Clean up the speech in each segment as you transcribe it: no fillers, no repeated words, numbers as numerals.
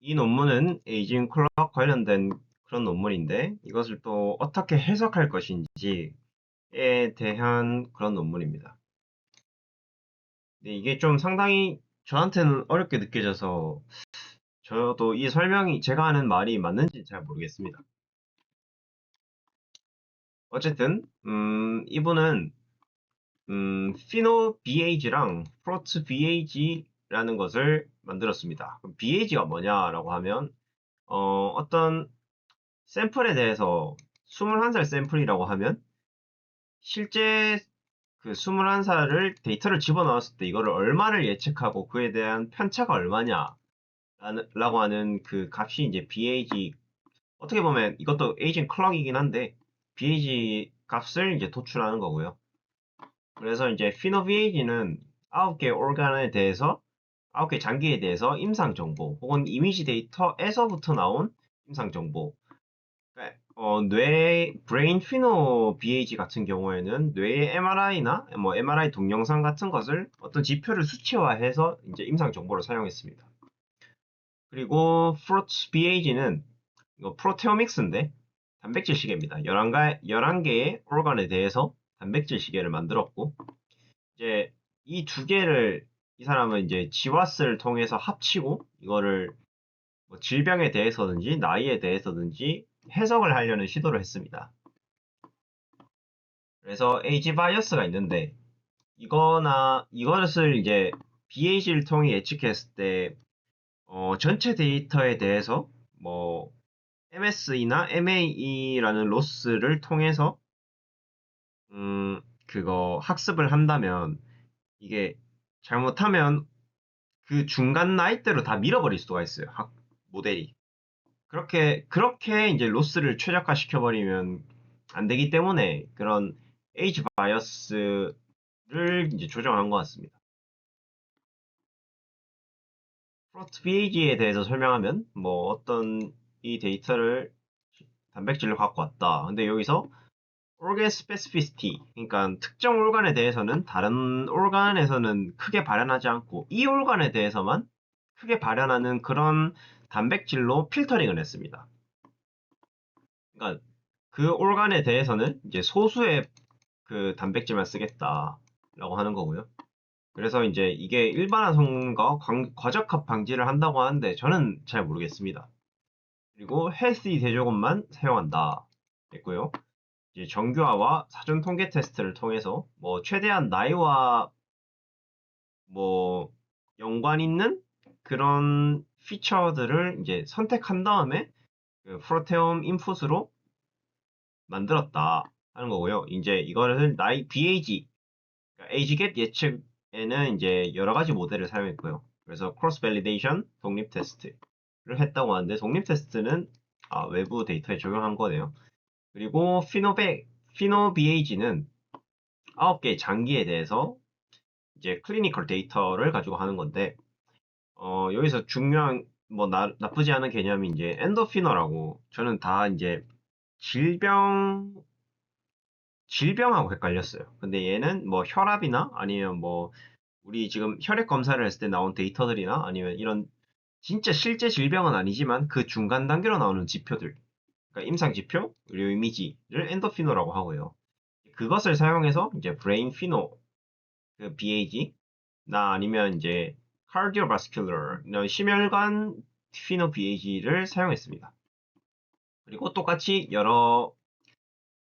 이 논문은 에이징 클락 관련된 그런 논문인데 이것을 또 어떻게 해석할 것인지에 대한 그런 논문입니다. 근데 이게 좀 상당히 저한테는 어렵게 느껴져서 저도 이 설명이 제가 하는 말이 맞는지 잘 모르겠습니다. 어쨌든 이분은 피노 BAG랑 프로트 BAG라는 것을 만들었습니다. 그럼 BAG가 뭐냐라고 하면 어떤 샘플에 대해서 21살 샘플이라고 하면 실제 그 21살을 데이터를 집어넣었을 때 이거를 얼마를 예측하고 그에 대한 편차가 얼마냐 라고 하는 그 값이 이제 BAG, 어떻게 보면 이것도 에이징 클럭이긴 한데 BAG 값을 이제 도출하는 거고요. 그래서 이제 피노 BAG는 9개 organ에 대해서 9개 장기에 대해서 임상 정보 혹은 이미지 데이터에서부터 나온 임상 정보, 뇌 브레인 피노 BAG 같은 경우에는 뇌의 MRI나 뭐 MRI 동영상 같은 것을 어떤 지표를 수치화해서 이제 임상 정보를 사용했습니다. 그리고 프로트 BAG는 이거 프로테오믹스인데 단백질 시계입니다. 11개의 오르간에 대해서 단백질 시계를 만들었고, 이제 이 두 개를 이 사람은 이제 지와스를 통해서 합치고 이거를 뭐 질병에 대해서든지 나이에 대해서든지 해석을 하려는 시도를 했습니다. 그래서 에이지 바이어스가 있는데 이것을 이제 BAG를 통해 예측했을 때 전체 데이터에 대해서 뭐 MSE나 MAE라는 로스를 통해서 그거 학습을 한다면 이게 잘못하면 그 중간 나이대로 다 밀어버릴 수가 있어요. 모델이. 그렇게 이제 로스를 최적화 시켜버리면 안 되기 때문에 그런 에이지 바이어스를 이제 조정한 것 같습니다. 프로트 BAG에 대해서 설명하면 뭐 어떤 이 데이터를 단백질을 갖고 왔다. 근데 여기서 organ specificity, 그러니까 특정 organ에 대해서는 다른 organ에서는 크게 발현하지 않고 이 organ에 대해서만 크게 발현하는 그런 단백질로 필터링을 했습니다. 그러니까 그 organ에 대해서는 이제 소수의 그 단백질만 쓰겠다라고 하는 거고요. 그래서 이제 이게 일반화성과 과적합 방지를 한다고 하는데 저는 잘 모르겠습니다. 그리고 헬시 대조건만 사용한다 했고요. 이제 정교화와 사전 통계 테스트를 통해서 뭐 최대한 나이와 뭐 연관 있는 그런 피처들을 이제 선택한 다음에 그 프로테옴 인풋으로 만들었다 하는 거고요. 이제 이거를 나이 BAG, 그러니까 에이지 갭 예측에는 이제 여러 가지 모델을 사용했고요. 그래서 크로스 밸리데이션, 독립 테스트를 했다고 하는데 독립 테스트는 외부 데이터에 적용한 거네요. 그리고 피노 BAG는 9개의 장기에 대해서 이제 클리니컬 데이터를 가지고 하는 건데, 여기서 중요한, 뭐, 나쁘지 않은 개념이 이제 엔도피너라고, 저는 다 이제 질병하고 헷갈렸어요. 근데 얘는 뭐 혈압이나 아니면 뭐, 우리 지금 혈액 검사를 했을 때 나온 데이터들이나 아니면 이런 진짜 실제 질병은 아니지만 그 중간 단계로 나오는 지표들, 그러니까 임상 지표, 의료 이미지를 엔도피노라고 하고요. 그것을 사용해서 이제 브레인 피노, 그 BAG, 나 아니면 이제 cardiovascular, 심혈관 피노 BAG를 사용했습니다. 그리고 똑같이 여러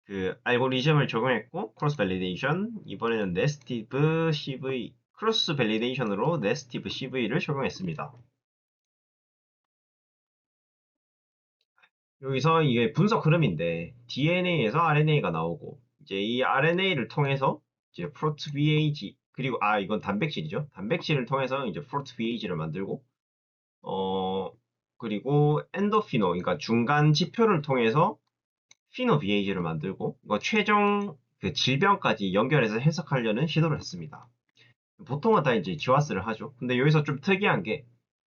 그 알고리즘을 적용했고 크로스 밸리데이션, 이번에는 네스티브 CV, 크로스 밸리데이션으로 네스티브 CV를 적용했습니다. 여기서 이게 분석 흐름인데 DNA에서 RNA가 나오고 이제 이 RNA를 통해서 이제 프로트 BAG, 그리고 이건 단백질이죠. 단백질을 통해서 이제 프로트 BAG를 만들고 어 그리고 엔도피노, 그러니까 중간 지표를 통해서 피노 BAG를 만들고 이거 최종 그 질병까지 연결해서 해석하려는 시도를 했습니다. 보통은 다 이제 지와스를 하죠. 근데 여기서 좀 특이한 게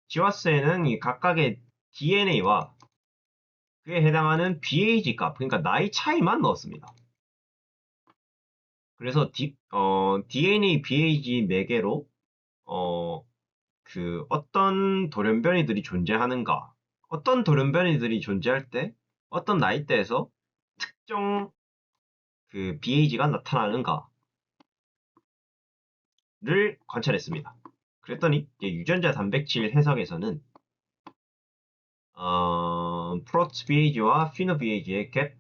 지와스에는 이 각각의 DNA와 그에 해당하는 BAG 값, 그러니까 나이 차이만 넣었습니다. 그래서 DNA BAG 매개로 그 어떤 돌연변이들이 존재하는가, 어떤 돌연변이들이 존재할 때 어떤 나이대에서 특정 그 BAG가 나타나는가를 관찰했습니다. 그랬더니 유전자 단백질 해석에서는 프로트 BAG와 피노 BAG의 갭,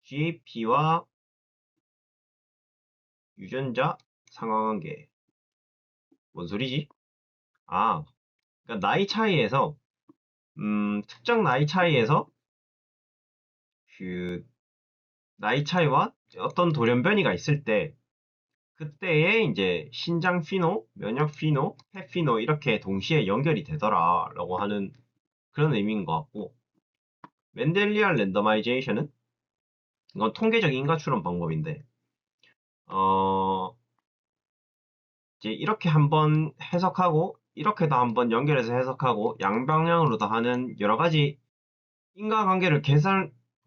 GAP와 유전자 상하관계. 뭔 소리지? 아, 그러니까 나이 차이에서 특정 나이 차이에서 그 나이 차이와 어떤 돌연변이가 있을 때 그때에 이제 신장 피노, 면역 피노, 폐 피노 이렇게 동시에 연결이 되더라라고 하는 그런 의미인 것 같고, 멘델리안 랜더마이제이션은 이건 통계적 인과 추론 방법인데 어 이제 이렇게 한번 해석하고 이렇게도 한번 연결해서 해석하고 양방향으로 도 하는 여러 가지 인과관계를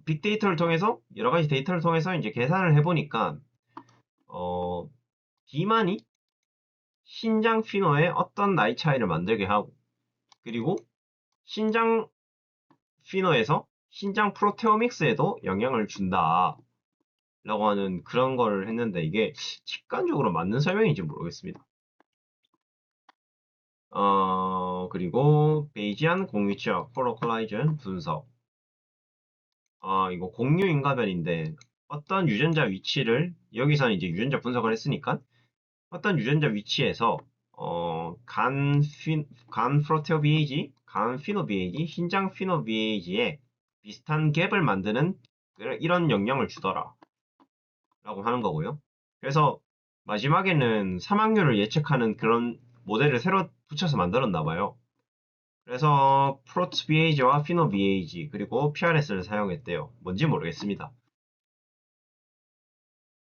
빅데이터를 통해서 여러 가지 데이터를 통해서 이제 계산을 해보니까 어 비만이 신장 피노에 어떤 나이 차이를 만들게 하고, 그리고 신장 피노에서 신장 프로테오믹스에도 영향을 준다 라고 하는 그런 걸 했는데, 이게 직관적으로 맞는 설명인지 모르겠습니다. 그리고 베이지안 공유치와 콜로콜라이전 분석. 이거 공유인가변인데 어떤 유전자 위치를, 여기서는 이제 유전자 분석을 했으니까 어떤 유전자 위치에서 간 프로테오비에이지, 간 피노비에이지, 신장 피노비에이지에 비슷한 갭을 만드는 이런 영향을 주더라 라고 하는 거고요. 그래서 마지막에는 사망률을 예측하는 그런 모델을 새로 붙여서 만들었나 봐요. 그래서 프로트 BAG와 피노 BAG 그리고 PRS를 사용했대요. 뭔지 모르겠습니다.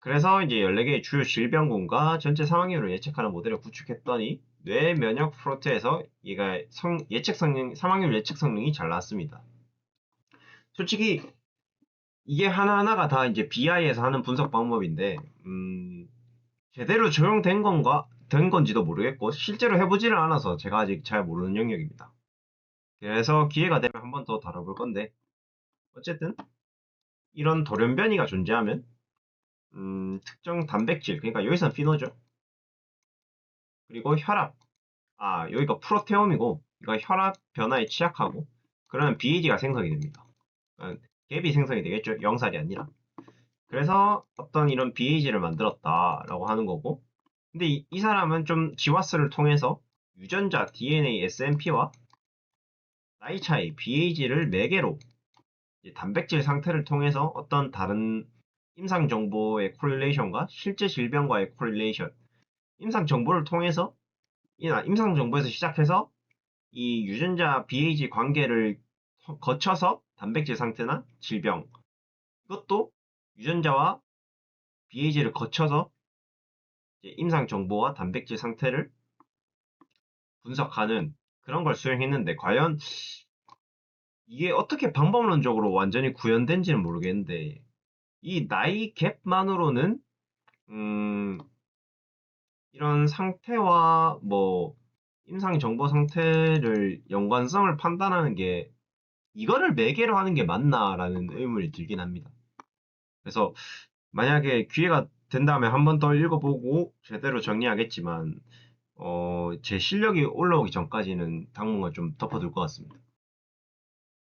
그래서 이제 14개의 주요 질병군과 전체 사망률을 예측하는 모델을 구축했더니 뇌 면역 프로트에서 얘가 사망률 예측 성능이 잘 나왔습니다. 솔직히 이게 하나하나가 다 이제 BI에서 하는 분석 방법인데 제대로 된 건지도 모르겠고 실제로 해보지를 않아서 제가 아직 잘 모르는 영역입니다. 그래서 기회가 되면 한 번 더 다뤄볼 건데, 어쨌든 이런 돌연변이가 존재하면 특정 단백질, 그러니까 여기서는 피노죠. 그리고 혈압, 여기가 프로테옴이고 이거 혈압 변화에 취약하고 그러면 BAG가 생성이 됩니다. 그러니까 갭이 생성이 되겠죠. 영살이 아니라. 그래서 어떤 이런 BAG를 만들었다라고 하는 거고, 근데 이 사람은 좀 지와스를 통해서 유전자 DNA SNP와 나이 차이 BAG를 매개로 단백질 상태를 통해서 어떤 다른 임상 정보의 코릴레이션과 실제 질병과의 코릴레이션, 임상 정보를 통해서 임상 정보에서 시작해서 이 유전자 BAG 관계를 거쳐서 단백질 상태나 질병, 이것도 유전자와 BAG를 거쳐서 임상 정보와 단백질 상태를 분석하는 그런 걸 수행했는데, 과연 이게 어떻게 방법론적으로 완전히 구현된지는 모르겠는데 이 나이 갭만으로는 음, 이런 상태와 뭐 임상 정보 상태를 연관성을 판단하는 게 이거를 매개로 하는 게 맞나라는 의문이 들긴 합니다. 그래서 만약에 기회가 된다면 한 번 더 읽어보고 제대로 정리하겠지만 제 실력이 올라오기 전까지는 당분간 좀 덮어둘 것 같습니다.